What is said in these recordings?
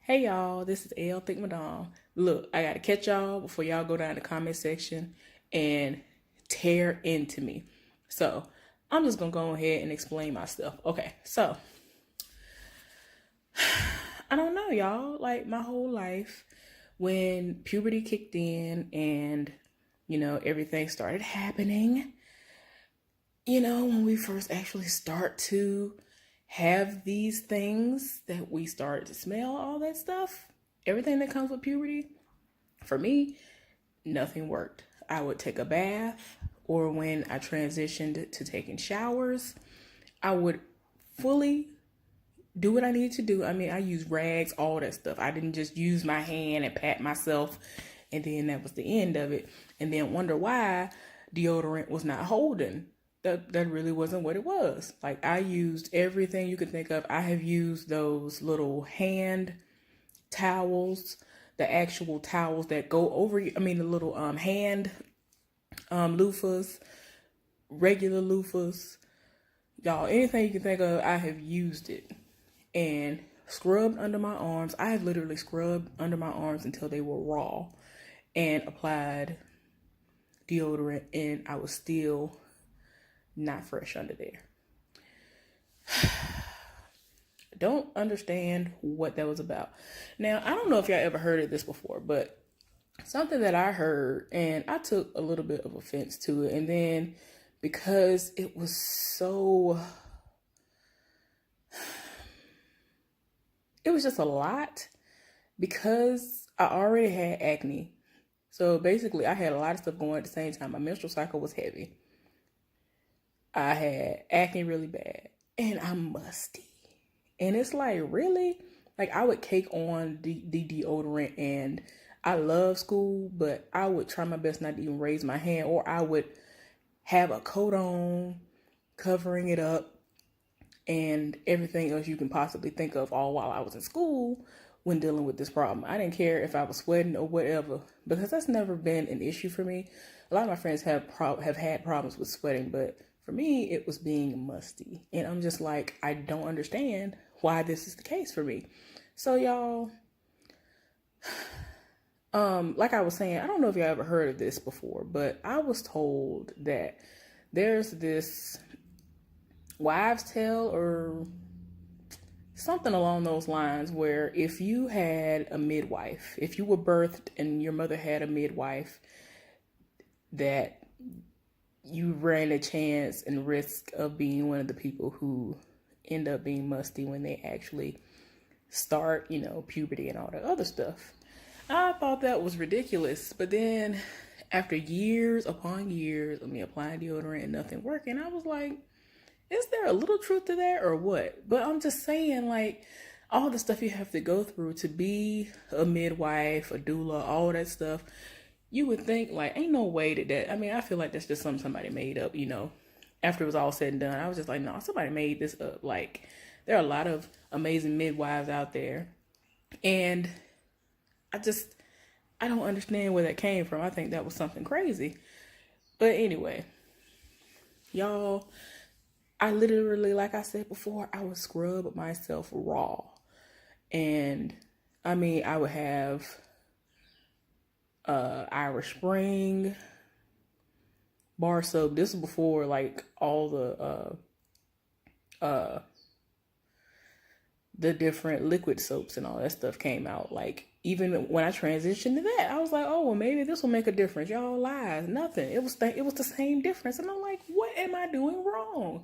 Hey y'all, this is L Thick Madame. Look, I gotta catch y'all before y'all go down the comment section and tear into me. So I'm just gonna go ahead and explain my stuff. Okay, so I don't know, y'all. Like my whole life, when puberty kicked in and everything started happening, when we first actually start to have these things that we start to smell, all that stuff, everything that comes with puberty, for me, nothing worked. I would take a bath, or when I transitioned to taking showers, I would fully do what I needed to do. I mean, I used rags, all that stuff. I didn't just use my hand and pat myself and then that was the end of it. And then wonder why deodorant was not holding. That really wasn't what it was. Like, I used everything you could think of. I have used those little hand towels, the actual towels that go over you. I mean, the little hand loofahs, regular loofahs. Y'all, anything you can think of, I have used it. And scrubbed under my arms. I have literally scrubbed under my arms until they were raw and applied deodorant, and I was still not fresh under there. Don't understand what that was about. Now, I don't know if y'all ever heard of this before, but something that I heard, and I took a little bit of offense to it, and then because it was so, it was just a lot, because I already had acne. So basically, I had a lot of stuff going at the same time. My menstrual cycle was heavy. I had acne really bad, and I'm musty. And it's like, really? Like, I would cake on the deodorant, and I love school, but I would try my best not to even raise my hand, or I would have a coat on, covering it up, and everything else you can possibly think of, all while I was in school when dealing with this problem. I didn't care if I was sweating or whatever, because that's never been an issue for me. A lot of my friends have had problems with sweating, but for me, it was being musty. And I'm just like, I don't understand why this is the case for me. So y'all, like I was saying, I don't know if y'all ever heard of this before, but I was told that there's this wives' tale or something along those lines, where if you had a midwife, if you were birthed and your mother had a midwife, that you ran a chance and risk of being one of the people who end up being musty when they actually start, puberty and all that other stuff. I thought that was ridiculous. But then after years upon years of me applying deodorant and nothing working, I was like, is there a little truth to that or what? But I'm just saying, like, all the stuff you have to go through to be a midwife, a doula, all that stuff, you would think, like, ain't no way that, I mean, I feel like that's just something somebody made up, after it was all said and done. I was just like, no, somebody made this up. Like, there are a lot of amazing midwives out there. And I don't understand where that came from. I think that was something crazy. But anyway, y'all, I literally, like I said before, I would scrub myself raw. And I mean, I would have Irish Spring bar soap. This is before like all the different liquid soaps and all that stuff came out. Like, even when I transitioned to that, I was like, oh, well, maybe this will make a difference. Y'all lies, nothing. It was the same difference. And I'm like, what am I doing wrong?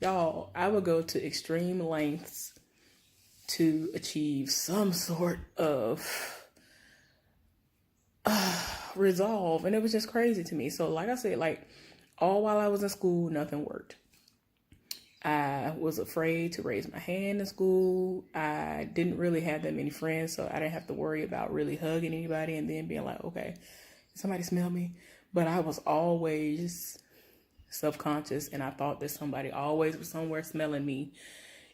Y'all, I would go to extreme lengths to achieve some sort of resolve, and it was just crazy to me. So like I said, like, all while I was in school, nothing worked. I was afraid to raise my hand in school. I didn't really have that many friends, so I didn't have to worry about really hugging anybody and then being like, okay, somebody smell me. But I was always self-conscious, and I thought that somebody always was somewhere smelling me,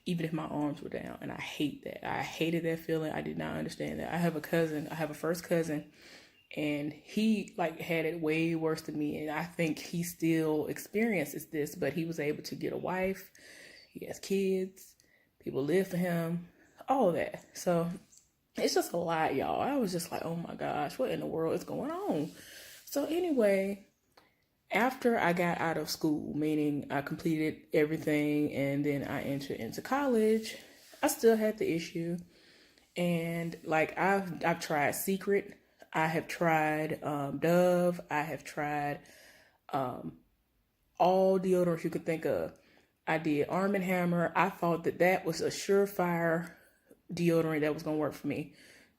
even if my arms were down. And I hate that. I hated that feeling. I did not understand that. I have a first cousin, and he like had it way worse than me. And I think he still experiences this, but he was able to get a wife. He has kids. People live for him, all that. So It's just a lot, y'all. I was just like, oh my gosh, what in the world is going on? So anyway, after I got out of school, meaning I completed everything and then I entered into college, I still had the issue. And like I've tried Secret, I have tried Dove, I have tried all deodorants you could think of. I did Arm& and Hammer. I thought that that was a surefire deodorant that was gonna work for me.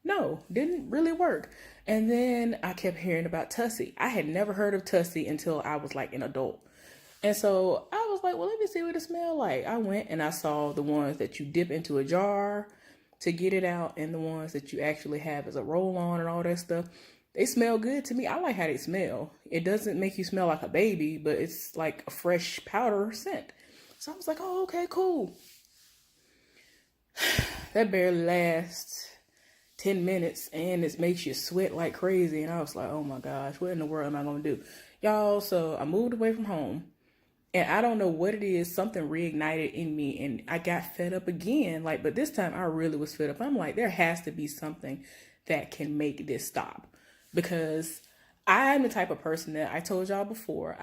No, didn't really work. And then I kept hearing about Tussie. I had never heard of Tussie until I was like an adult. And so I was like, well, let me see what it smells like. I went and I saw the ones that you dip into a jar to get it out and the ones that you actually have as a roll on and all that stuff. They smell good to me. I like how they smell. It doesn't make you smell like a baby, but it's like a fresh powder scent. So I was like, oh, okay, cool. That barely lasts 10 minutes and it makes you sweat like crazy. And I was like, oh my gosh, what in the world am I going to do? Y'all, so I moved away from home and I don't know what it is. Something reignited in me and I got fed up again. Like, but this time I really was fed up. I'm like, there has to be something that can make this stop because I'm the type of person that I told y'all before.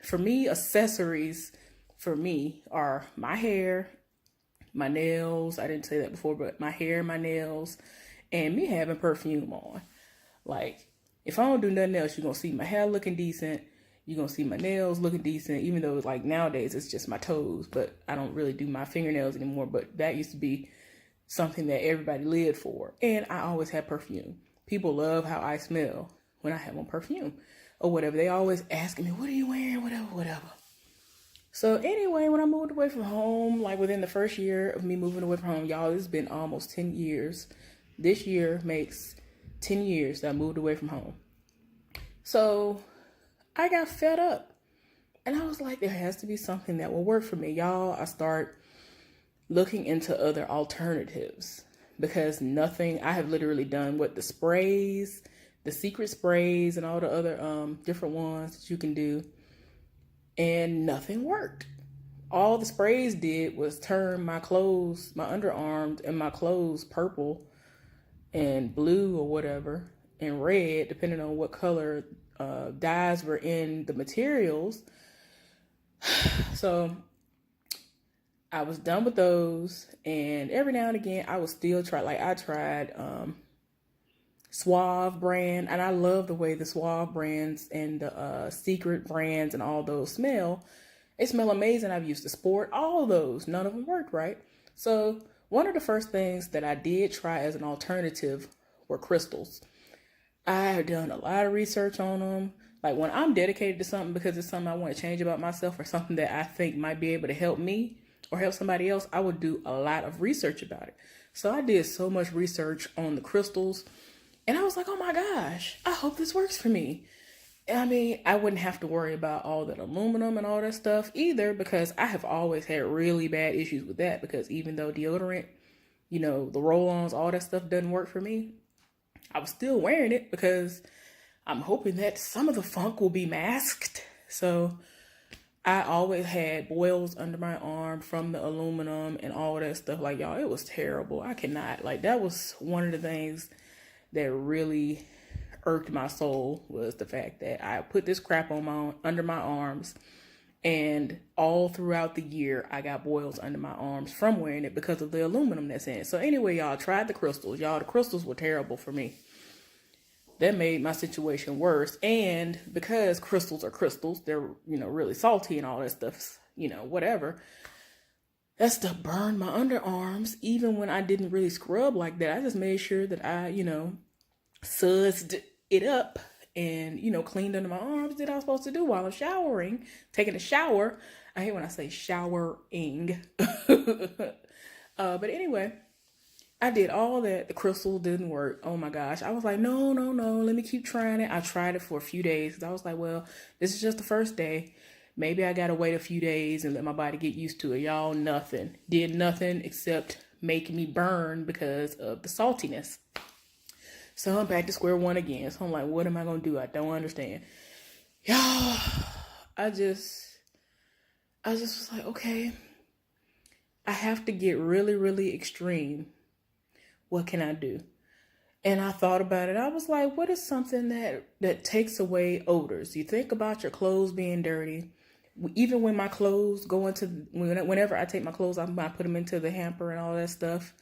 For me, accessories for me are my hair, my nails. I didn't say that before, but my hair, my nails, and me having perfume on. Like, if I don't do nothing else, you're going to see my hair looking decent. You're going to see my nails looking decent, even though like nowadays it's just my toes, but I don't really do my fingernails anymore. But that used to be something that everybody lived for. And I always had perfume. People love how I smell when I have on perfume or whatever. They always asking me, what are you wearing? Whatever. So anyway, when I moved away from home, like within the first year of me moving away from home, y'all, it's been almost 10 years. This year makes 10 years that I moved away from home. So I got fed up and I was like, there has to be something that will work for me. Y'all, I start looking into other alternatives because I have literally done what the sprays, the secret sprays and all the other different ones that you can do. And nothing worked. All the sprays did was turn my clothes, my underarms and my clothes purple and blue or whatever and red, depending on what color dyes were in the materials. So I was done with those. And every now and again, I would still try. Like I tried Suave brand, and I love the way the Suave brands and the Secret brands and all those smell. They smell amazing. I've used the Sport, all those. None of them worked, right? So one of the first things that I did try as an alternative were crystals. I have done a lot of research on them. Like when I'm dedicated to something because it's something I want to change about myself or something that I think might be able to help me or help somebody else, I would do a lot of research about it. So I did so much research on the crystals. And I was like, oh my gosh, I hope this works for me. I mean, I wouldn't have to worry about all that aluminum and all that stuff either because I have always had really bad issues with that because even though deodorant, the roll-ons, all that stuff doesn't work for me, I was still wearing it because I'm hoping that some of the funk will be masked. So I always had boils under my arm from the aluminum and all that stuff. Like, y'all, it was terrible. I cannot. Like, that was one of the things that really irked my soul was the fact that I put this crap on under my arms, and all throughout the year I got boils under my arms from wearing it because of the aluminum that's in it. So anyway, y'all, tried the crystals. Y'all, the crystals were terrible for me. That made my situation worse. And because crystals are crystals, they're, really salty and all that stuff, whatever. That stuff burned my underarms even when I didn't really scrub like that. I just made sure that I, sudsed it up and, cleaned under my arms that I was supposed to do while I'm showering, taking a shower. I hate when I say showering. But anyway, I did all that. The crystal didn't work. Oh my gosh. I was like, no. Let me keep trying it. I tried it for a few days. I was like, well, this is just the first day. Maybe I got to wait a few days and let my body get used to it. Y'all, nothing. Did nothing except make me burn because of the saltiness. So I'm back to square one again. So I'm like, what am I going to do? I don't understand. Y'all, I just was like, okay, I have to get really, really extreme. What can I do? And I thought about it. I was like, what is something that takes away odors? You think about your clothes being dirty. Even when my clothes go into, whenever I take my clothes off, I put them into the hamper and all that stuff.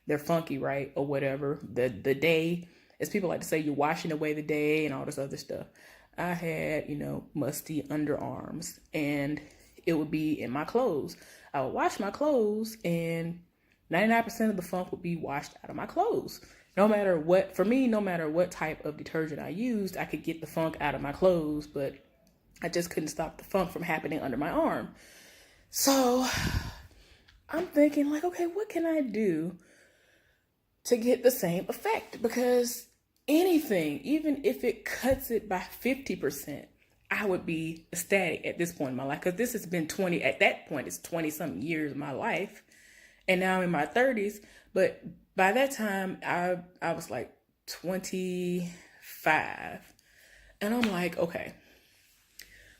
They're funky, right? Or whatever. The day, as people like to say, you're washing away the day and all this other stuff. I had, musty underarms, and it would be in my clothes. I would wash my clothes, and 99% of the funk would be washed out of my clothes. No matter what, for me, no matter what type of detergent I used, I could get the funk out of my clothes, but I just couldn't stop the funk from happening under my arm. So I'm thinking like, okay, what can I do to get the same effect? Because anything, even if it cuts it by 50%, I would be ecstatic at this point in my life. Because this has been at that point, it's 20 something years of my life. And now I'm in my 30s. But by that time, I was like 25. And I'm like, okay,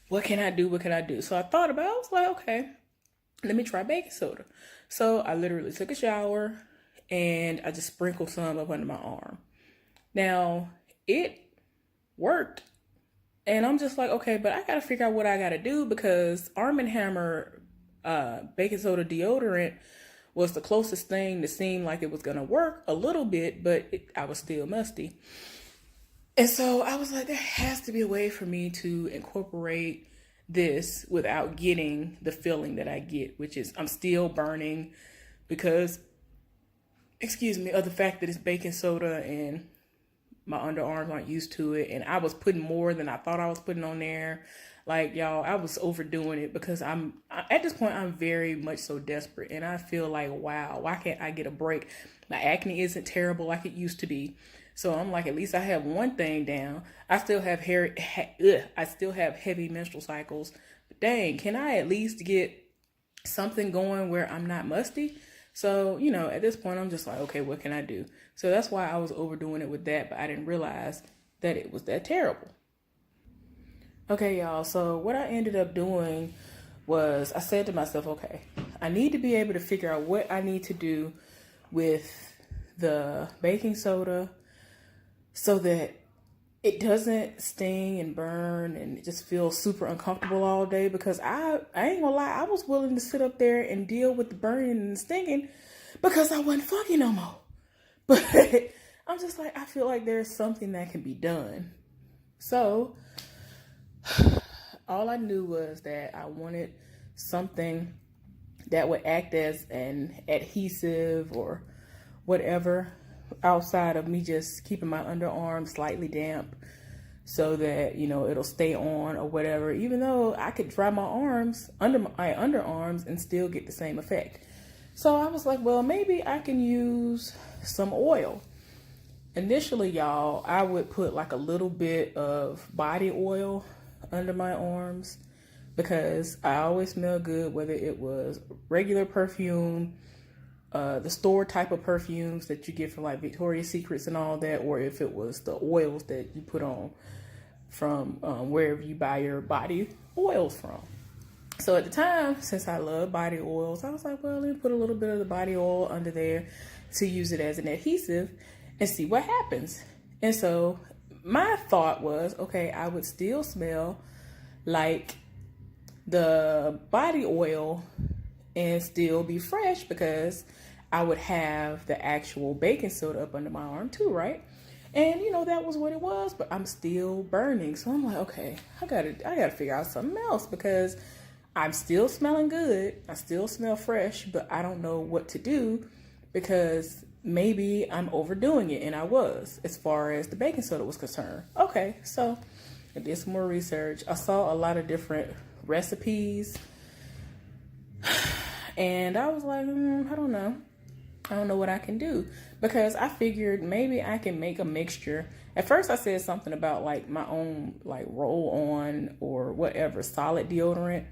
what can I do? What can I do? So I thought about it. I was like, okay, let me try baking soda. So I literally took a shower and I just sprinkled some up under my arm. Now, it worked. And I'm just like, okay, but I got to figure out what I got to do, because Arm & Hammer baking soda deodorant was the closest thing that seemed like it was going to work a little bit, but I was still musty. And so I was like, there has to be a way for me to incorporate this without getting the feeling that I get, which is I'm still burning because, of the fact that it's baking soda and my underarms aren't used to it. And I was putting more than I thought I was putting on there. Like, y'all, I was overdoing it because at this point, I'm very much so desperate. And I feel like, wow, why can't I get a break? My acne isn't terrible like it used to be. So I'm like, at least I have one thing down. I still have I still have heavy menstrual cycles. But dang, can I at least get something going where I'm not musty? So, at this point, I'm just like, okay, what can I do? So that's why I was overdoing it with that, but I didn't realize that it was that terrible. Okay, y'all, so what I ended up doing was I said to myself, okay, I need to be able to figure out what I need to do with the baking soda so that it doesn't sting and burn and it just feels super uncomfortable all day, because I ain't gonna lie, I was willing to sit up there and deal with the burning and the stinging because I wasn't fucking no more. But I'm just like, I feel like there's something that can be done. So all I knew was that I wanted something that would act as an adhesive or whatever outside of me just keeping my underarm slightly damp so that, it'll stay on or whatever, even though I could dry my arms under my underarms and still get the same effect. So I was like, well, maybe I can use some oil. Initially, y'all, I would put like a little bit of body oil under my arms because I always smell good, whether it was regular perfume, the store type of perfumes that you get from like Victoria's Secrets and all that, or if it was the oils that you put on from wherever you buy your body oils from. So at the time, since I love body oils, I was like, well, let me put a little bit of the body oil under there to use it as an adhesive and see what happens. And so my thought was, okay, I would still smell like the body oil and still be fresh because I would have the actual baking soda up under my arm too, right? And that was what it was, but I'm still burning. So I'm like, okay, I gotta figure out something else because I'm still smelling good. I still smell fresh, but I don't know what to do because maybe I'm overdoing it, and I was, as far as the baking soda was concerned. Okay, so I did some more research. I saw a lot of different recipes, and I was like, I don't know. I don't know what I can do, because I figured maybe I can make a mixture. At first I said something about like my own like roll on or whatever solid deodorant,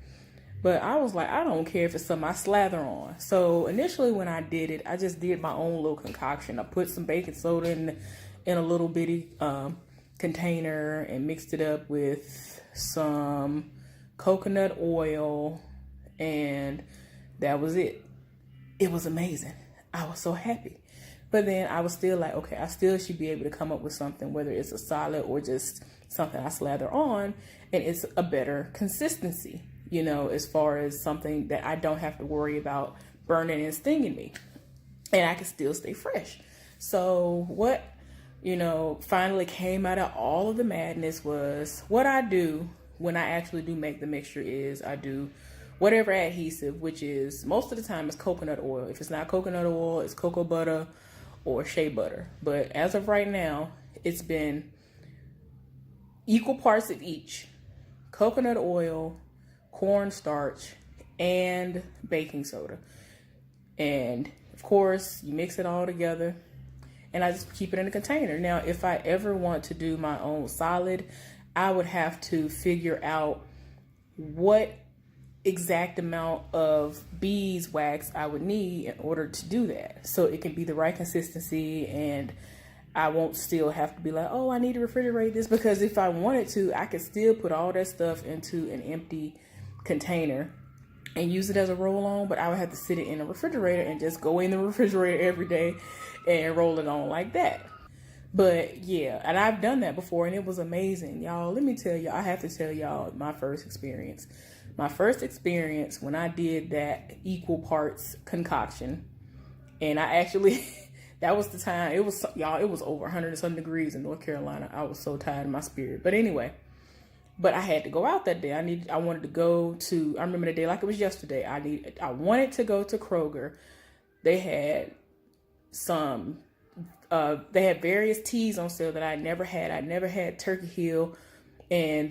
but I was like, I don't care if it's something I slather on. So initially when I did it, I just did my own little concoction. I put some baking soda in a little bitty container and mixed it up with some coconut oil, and that was it. It was amazing. I was so happy. But then I was still like, okay, I still should be able to come up with something, whether it's a solid or just something I slather on, and it's a better consistency, you know, as far as something that I don't have to worry about burning and stinging me, and I can still stay fresh. So what, you know, finally came out of all of the madness was what I do when I actually do make the mixture is I do whatever adhesive, which is most of the time it's coconut oil. If it's not coconut oil, it's cocoa butter or shea butter. But as of right now, it's been equal parts of each: coconut oil, cornstarch, and baking soda. And of course, you mix it all together, and I just keep it in a container. Now, if I ever want to do my own solid, I would have to figure out what exact amount of beeswax I would need in order to do that, so it can be the right consistency, and I won't still have to be like, oh, I need to refrigerate this, because if I wanted to, I could still put all that stuff into an empty container and use it as a roll-on, but I would have to sit it in a refrigerator and just go in the refrigerator every day and roll it on like that. But yeah, and I've done that before, and it was amazing. Y'all, let me tell you, I have to tell y'all my first experience. My first experience when I did that equal parts concoction, and I actually, that was the time, it was, y'all, it was over 100 and some degrees in North Carolina. I was so tired in my spirit. But anyway, but I had to go out that day. I wanted to go to, I remember the day like it was yesterday. I wanted to go to Kroger. They had some, they had various teas on sale that I never had. I never had Turkey Hill, and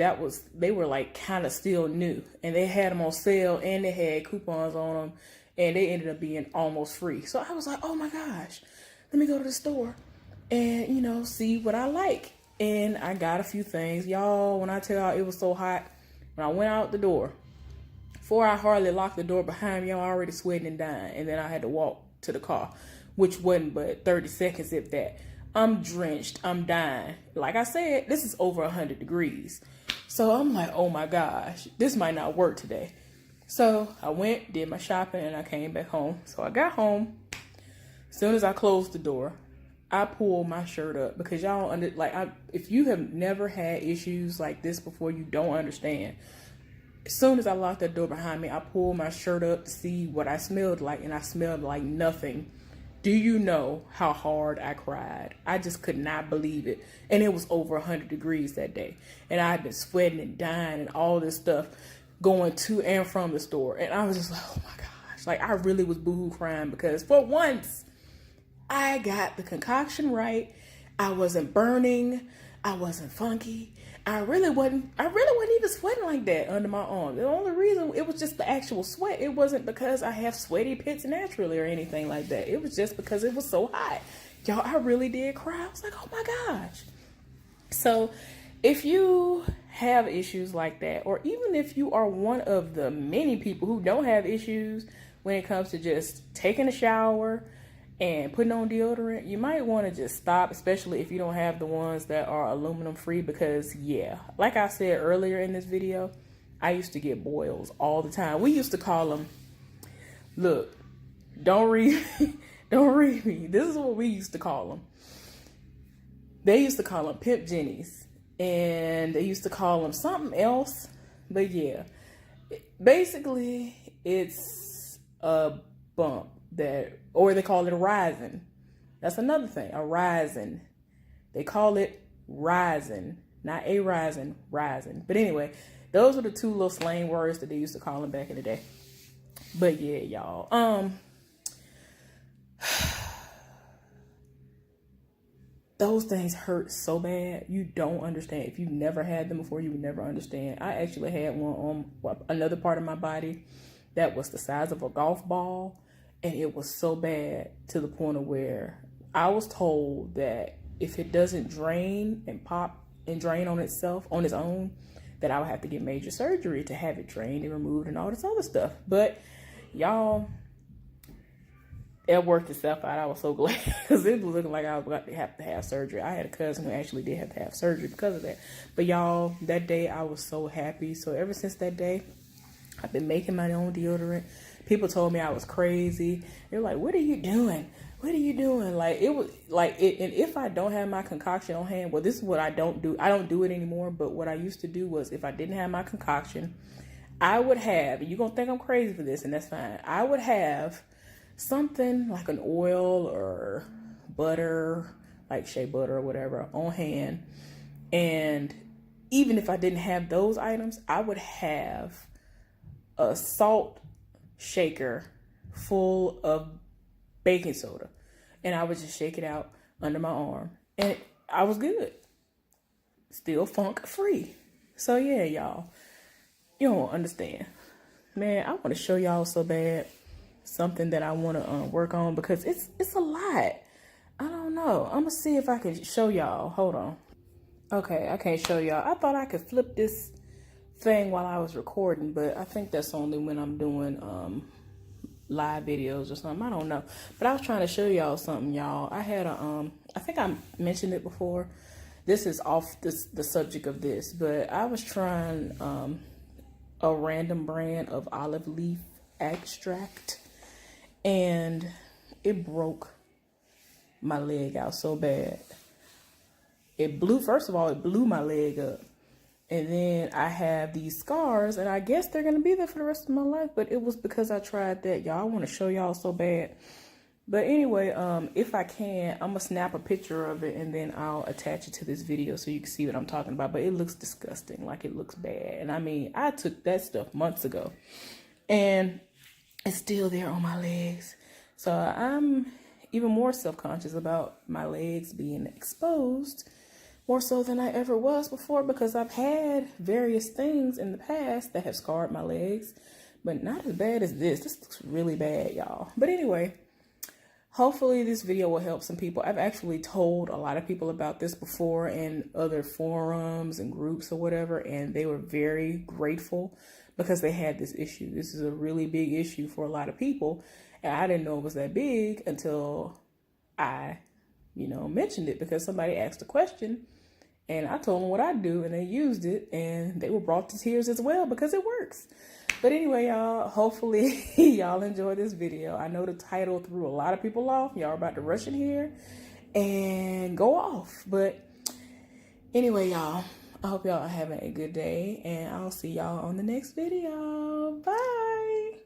they were like kind of still new, and they had them on sale, and they had coupons on them, and they ended up being almost free. So I was like, oh my gosh, let me go to the store and, you know, see what I like. And I got a few things. Y'all, when I tell y'all it was so hot, when I went out the door, before I hardly locked the door behind me, I'm already sweating and dying. And then I had to walk to the car, which wasn't but 30 seconds, if that. I'm drenched. I'm dying. Like I said, this is over 100 degrees. So I'm like, oh my gosh, this might not work today. So I went, did my shopping, and I came back home. So I got home. As soon as I closed the door, I pulled my shirt up, because y'all if you have never had issues like this before, you don't understand. As soon as I locked that door behind me, I pulled my shirt up to see what I smelled like, and I smelled like nothing. Do you know how hard I cried? I just could not believe it. And it was over 100 degrees that day. And I had been sweating and dying and all this stuff going to and from the store. And I was just like, oh my gosh. Like, I really was boohoo crying, because for once, I got the concoction right. I wasn't burning. I wasn't funky. I really wasn't even sweating like that under my arm. The only reason, it was just the actual sweat. It wasn't because I have sweaty pits naturally or anything like that. It was just because it was so hot. Y'all, I really did cry. I was like, oh my gosh. So if you have issues like that, or even if you are one of the many people who don't have issues when it comes to just taking a shower and putting on deodorant, you might want to just stop, especially if you don't have the ones that are aluminum free, because yeah, like I said earlier in this video, I used to get boils all the time. We used to call them, look, don't read me. This is what we used to call them. They used to call them pimp jennies, and they used to call them something else, but yeah, basically it's a bump that, or they call it a rising. That's another thing, a rising. They call it rising, not a rising, rising. But anyway, those were the two little slang words that they used to call them back in the day. But yeah, y'all, those things hurt so bad. You don't understand. If you never had them before, you would never understand. I actually had one on another part of my body that was the size of a golf ball. And it was so bad to the point of where I was told that if it doesn't drain and pop and drain on itself, on its own, that I would have to get major surgery to have it drained and removed and all this other stuff. But y'all, it worked itself out. I was so glad, because it was looking like I was about to have surgery. I had a cousin who actually did have to have surgery because of that. But y'all, that day I was so happy. So ever since that day, I've been making my own deodorant. People told me I was crazy. They're like, what are you doing? what are you doing? Like, it was like it. And if I don't have my concoction on hand, well, this is what I don't do. I don't do it anymore. But what I used to do was, if I didn't have my concoction, I would have, and you're going to think I'm crazy for this, and that's fine. I would have something like an oil or butter, like shea butter or whatever, on hand. And even if I didn't have those items, I would have a salt shaker full of baking soda. And I would just shake it out under my arm. And I was good. Still funk free. So yeah, y'all. You don't understand. Man, I want to show y'all so bad something that I want to work on, because it's a lot. I don't know. I'm going to see if I can show y'all. Hold on. Okay, I can't show y'all. I thought I could flip this thing while I was recording, but I think that's only when I'm doing live videos or something. I don't know. But I was trying to show y'all something, y'all. I had I think I mentioned it before. This is off the subject of this, but I was trying a random brand of olive leaf extract, and it broke my leg out so bad. First of all, it blew my leg up. And then I have these scars, and I guess they're going to be there for the rest of my life. But it was because I tried that, y'all. I want to show y'all so bad. But anyway, if I can, I'm going to snap a picture of it, and then I'll attach it to this video so you can see what I'm talking about. But it looks disgusting. Like, it looks bad. And I mean, I took that stuff months ago, and it's still there on my legs. So I'm even more self-conscious about my legs being exposed, more so than I ever was before, because I've had various things in the past that have scarred my legs, but not as bad as this. This looks really bad, y'all. But anyway, hopefully this video will help some people. I've actually told a lot of people about this before in other forums and groups or whatever, and they were very grateful because they had this issue. This is a really big issue for a lot of people, and I didn't know it was that big until I mentioned it, because somebody asked a question and I told them what I do, and they used it, and they were brought to tears as well because it works. But anyway, y'all, hopefully y'all enjoy this video. I know the title threw a lot of people off. Y'all are about to rush in here and go off. But anyway, y'all, I hope y'all are having a good day, and I'll see y'all on the next video. Bye.